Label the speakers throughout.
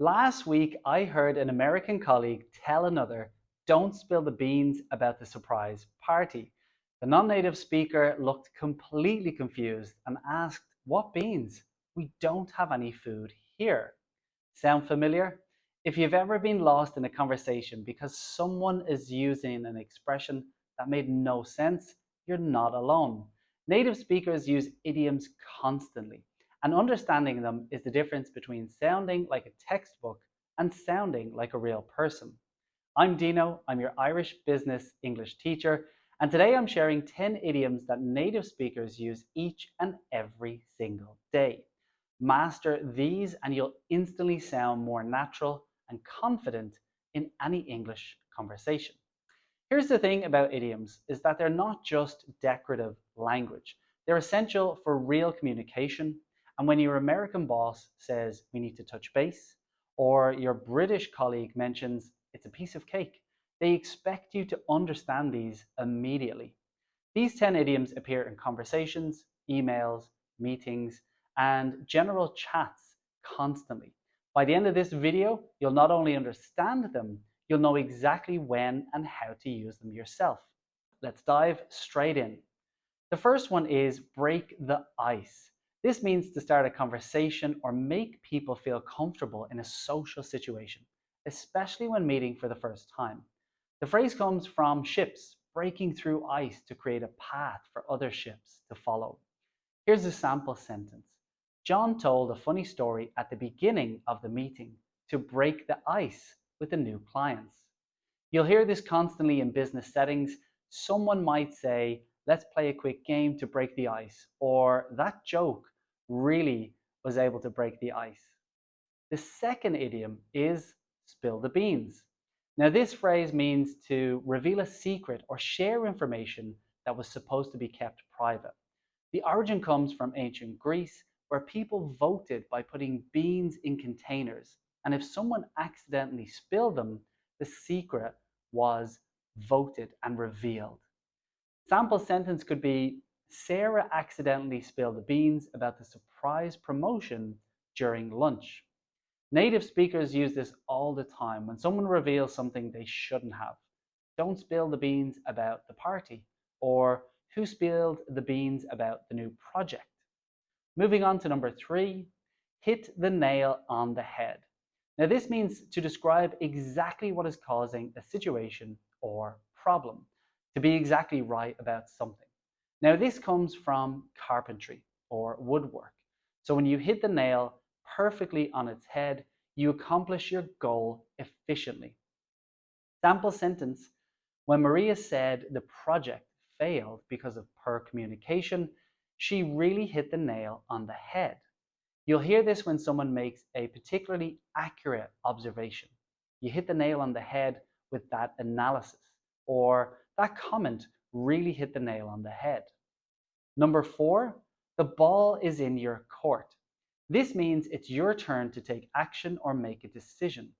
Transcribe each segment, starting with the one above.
Speaker 1: Last week, I heard an American colleague tell another, "Don't spill the beans about the surprise party." The non native speaker looked completely confused and asked, "What beans? We don't have any food here." Sound familiar? If you've ever been lost in a conversation because someone is using an expression that made no sense, you're not alone. Native speakers use idioms constantly, and understanding them is the difference between sounding like a textbook and sounding like a real person. I'm Dino, I'm your Irish business English teacher, and today I'm sharing 10 idioms that native speakers use each and every single day. Master these and you'll instantly sound more natural and confident in any English conversation. Here's the thing about idioms is that they're not just decorative language. They're essential for real communication. And when your American boss says we need to touch base, or your British colleague mentions it's a piece of cake, they expect you to understand these immediately. These 10 idioms appear in conversations, emails, meetings, and general chats constantly. By the end of this video, you'll not only understand them, you'll know exactly when and how to use them yourself. Let's dive straight in. The first one is break the ice. This means to start a conversation or make people feel comfortable in a social situation, especially when meeting for the first time. The phrase comes from ships breaking through ice to create a path for other ships to follow. Here's a sample sentence. John told a funny story at the beginning of the meeting to break the ice with the new clients. You'll hear this constantly in business settings. Someone might say, "Let's play a quick game to break the ice," or "That joke really was able to break the ice." The second idiom is spill the beans. Now, this phrase means to reveal a secret or share information that was supposed to be kept private. The origin comes from ancient Greece, where people voted by putting beans in containers, and if someone accidentally spilled them, the secret was voted and revealed. Sample sentence could be, Sarah accidentally spilled the beans about the surprise promotion during lunch. Native speakers use this all the time when someone reveals something they shouldn't have. Don't spill the beans about the party, or who spilled the beans about the new project. Moving on to number 3, hit the nail on the head. Now, this means to describe exactly what is causing a situation or problem, to be exactly right about something. Now, this comes from carpentry or woodwork. So when you hit the nail perfectly on its head, you accomplish your goal efficiently. Sample sentence. When Maria said the project failed because of poor communication, she really hit the nail on the head. You'll hear this when someone makes a particularly accurate observation. You hit the nail on the head with that analysis, or that comment really hit the nail on the head. Number 4, the ball is in your court. This means it's your turn to take action or make a decision.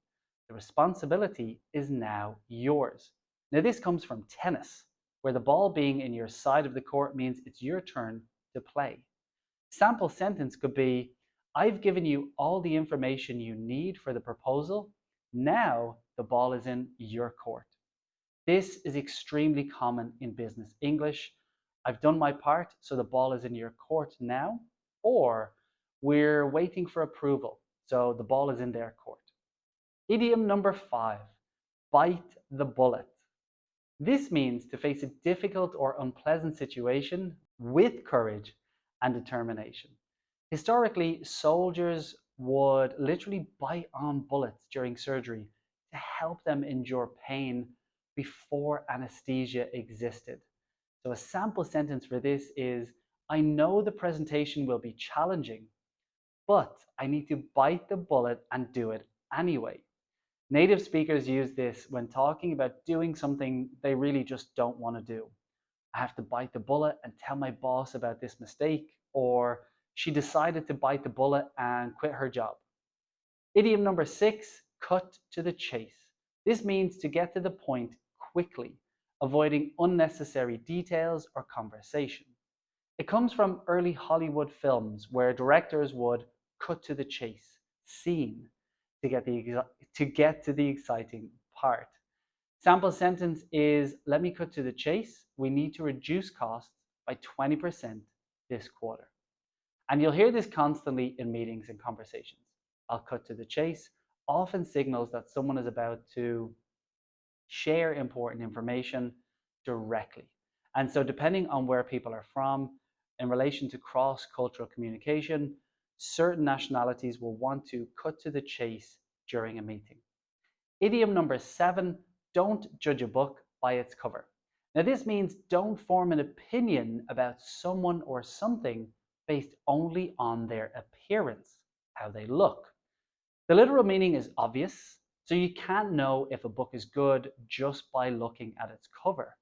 Speaker 1: The responsibility is now yours. Now, this comes from tennis, where the ball being in your side of the court means it's your turn to play. Sample sentence could be, I've given you all the information you need for the proposal. Now the ball is in your court. This is extremely common in business English. I've done my part, so the ball is in your court now. Or we're waiting for approval, so the ball is in their court. Idiom number 5, bite the bullet. This means to face a difficult or unpleasant situation with courage and determination. Historically, soldiers would literally bite on bullets during surgery to help them endure pain before anesthesia existed. So a sample sentence for this is, I know the presentation will be challenging, but I need to bite the bullet and do it anyway. Native speakers use this when talking about doing something they really just don't want to do. I have to bite the bullet and tell my boss about this mistake, or she decided to bite the bullet and quit her job. Idiom number 6, cut to the chase. This means to get to the point quickly, avoiding unnecessary details or conversation. It comes from early Hollywood films where directors would cut to the chase, scene. to get to the exciting part. Sample sentence is, let me cut to the chase. We need to reduce costs by 20% this quarter. And you'll hear this constantly in meetings and conversations. I'll cut to the chase often signals that someone is about to share important information directly. And so, depending on where people are from, in relation to cross cultural communication, certain nationalities will want to cut to the chase during a meeting. Idiom number 7, don't judge a book by its cover. Now, this means don't form an opinion about someone or something based only on their appearance, how they look. The literal meaning is obvious, so you can't know if a book is good just by looking at its cover.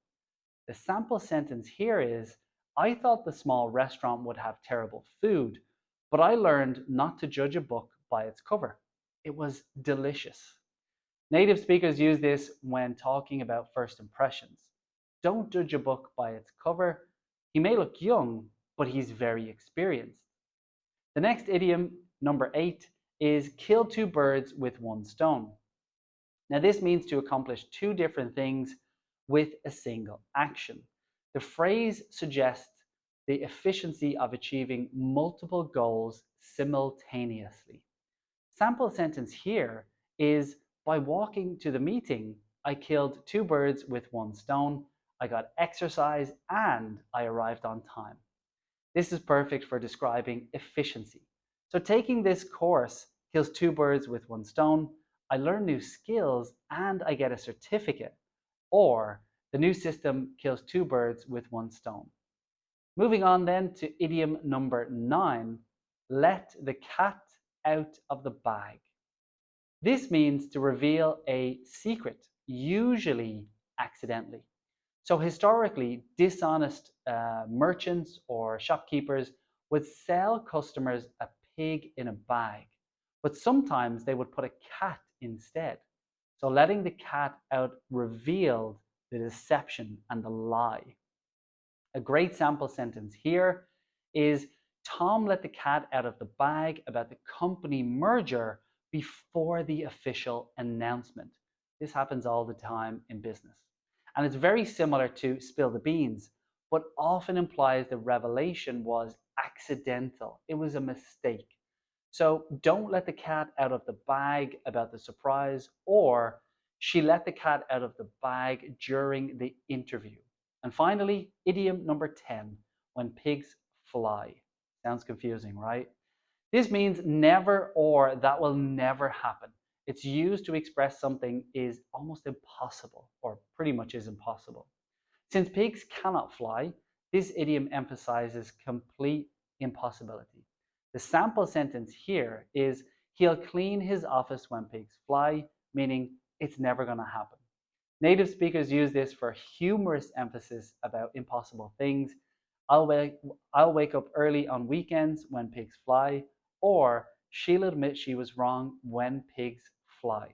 Speaker 1: The sample sentence here is, I thought the small restaurant would have terrible food, but I learned not to judge a book by its cover. It was delicious. Native speakers use this when talking about first impressions. Don't judge a book by its cover. He may look young, but he's very experienced. The next idiom, number 8, is kill two birds with one stone. Now, this means to accomplish two different things with a single action. The phrase suggests the efficiency of achieving multiple goals simultaneously. Sample sentence here is, by walking to the meeting, I killed two birds with one stone. I got exercise and I arrived on time. This is perfect for describing efficiency. So taking this course kills two birds with one stone. I learn new skills and I get a certificate. Or the new system kills two birds with one stone. Moving on then to idiom number 9, let the cat out of the bag. This means to reveal a secret, usually accidentally. So historically, dishonest merchants or shopkeepers would sell customers a pig in a bag, but sometimes they would put a cat instead. So letting the cat out revealed the deception and the lie. A great sample sentence here is, Tom let the cat out of the bag about the company merger before the official announcement. This happens all the time in business. And it's very similar to spill the beans, but often implies the revelation was accidental. It was a mistake. So don't let the cat out of the bag about the surprise, or she let the cat out of the bag during the interview. And finally, idiom number 10, when pigs fly. Sounds confusing, right? This means never or that will never happen. It's used to express something is almost impossible, or pretty much is impossible. Since pigs cannot fly, this idiom emphasizes complete impossibility. The sample sentence here is, he'll clean his office when pigs fly, meaning it's never going to happen. Native speakers use this for humorous emphasis about impossible things. I'll wake up early on weekends when pigs fly, or she'll admit she was wrong when pigs fly.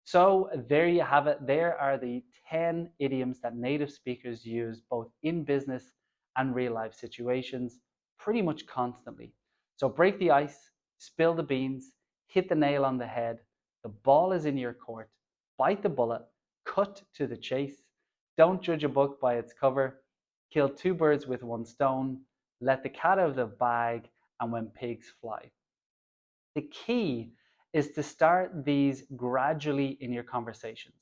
Speaker 1: So there you have it. There are the 10 idioms that native speakers use both in business and real life situations pretty much constantly. So break the ice, spill the beans, hit the nail on the head. The ball is in your court. Bite the bullet, cut to the chase. Don't judge a book by its cover. Kill two birds with one stone. Let the cat out of the bag, and when pigs fly. The key is to start these gradually in your conversations.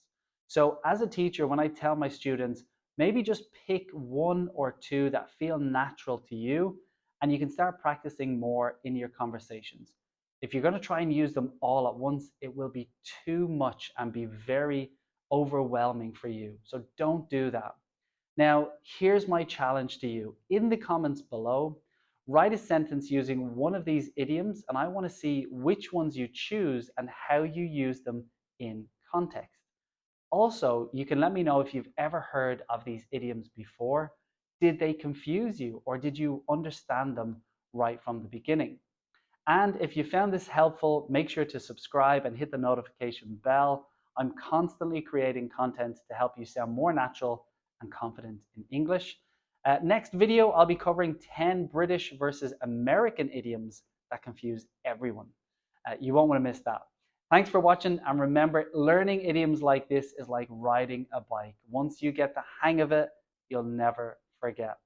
Speaker 1: So as a teacher, when I tell my students, maybe just pick one or two that feel natural to you, and you can start practicing more in your conversations. If you're going to try and use them all at once, it will be too much and be very overwhelming for you. So don't do that. Now, here's my challenge to you. In the comments below, write a sentence using one of these idioms, and I want to see which ones you choose and how you use them in context. Also, you can let me know if you've ever heard of these idioms before. Did they confuse you, or did you understand them right from the beginning? And if you found this helpful, make sure to subscribe and hit the notification bell. I'm constantly creating content to help you sound more natural and confident in English. Next video, I'll be covering 10 British versus American idioms that confuse everyone. You won't want to miss that. Thanks for watching, and remember, learning idioms like this is like riding a bike. Once you get the hang of it, you'll never forget.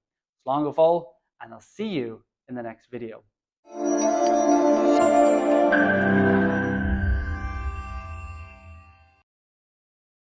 Speaker 1: Slán go fóill, and I'll see you in the next video.